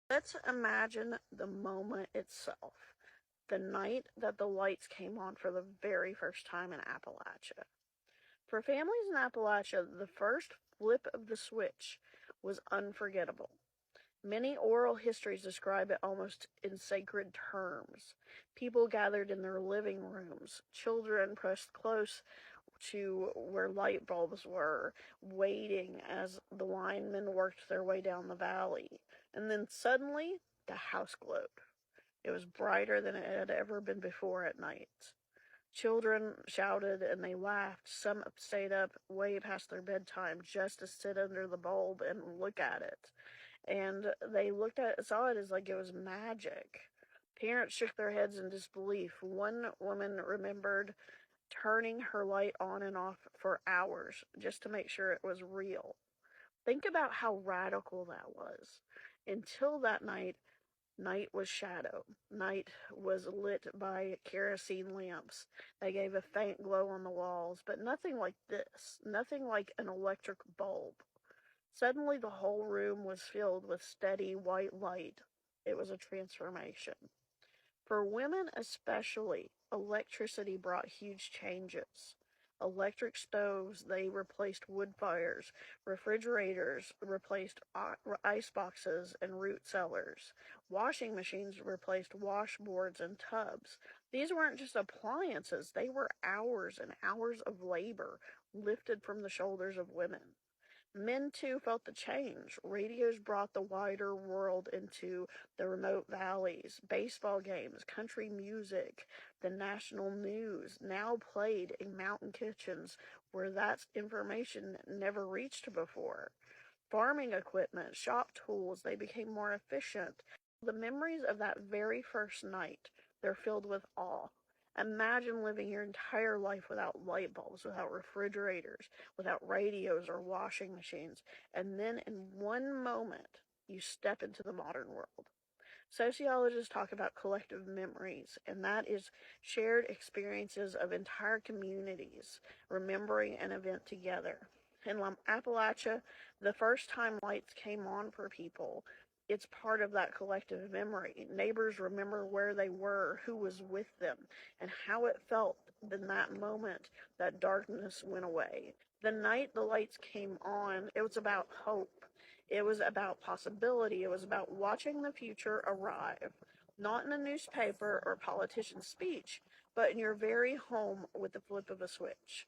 Let's imagine the moment itself, the night that the lights came on for the very first time in Appalachia. For families in Appalachia, the first flip of the switch was unforgettable. Many oral histories describe it almost in sacred terms. People gathered in their living rooms, children pressed close to where light bulbs were, waiting as the linemen worked their way down the valley. And then suddenly, the house glowed. It was brighter than it had ever been before at night. Children shouted and they laughed. Some stayed up way past their bedtime just to sit under the bulb and look at it. And they saw it as like it was magic. Parents shook their heads in disbelief. One woman remembered turning her light on and off for hours just to make sure it was real. Think about how radical that was. Until that night, night was shadow. Night was lit by kerosene lamps. They gave a faint glow on the walls, but nothing like this. Nothing like an electric bulb. Suddenly, the whole room was filled with steady white light. It was a transformation. For women especially, electricity brought huge changes. Electric stoves, they replaced wood fires. Refrigerators replaced ice boxes and root cellars. Washing machines replaced washboards and tubs. These weren't just appliances, they were hours and hours of labor lifted from the shoulders of women. Men too felt the change. Radios brought the wider world into the remote valleys. Baseball games, country music, the national news now played in mountain kitchens where that information never reached before. Farming equipment, shop tools, they became more efficient. The memories of that very first night, they're filled with awe. Imagine living your entire life without light bulbs, without refrigerators, without radios or washing machines, and then in one moment, you step into the modern world. Sociologists talk about collective memories, and that is shared experiences of entire communities remembering an event together. In Appalachia, the first time lights came on for people, it's part of that collective memory. Neighbors remember where they were, who was with them, and how it felt in that moment that darkness went away. The night the lights came on, it was about hope. It was about possibility. It was about watching the future arrive, not in a newspaper or politician's speech, but in your very home with the flip of a switch.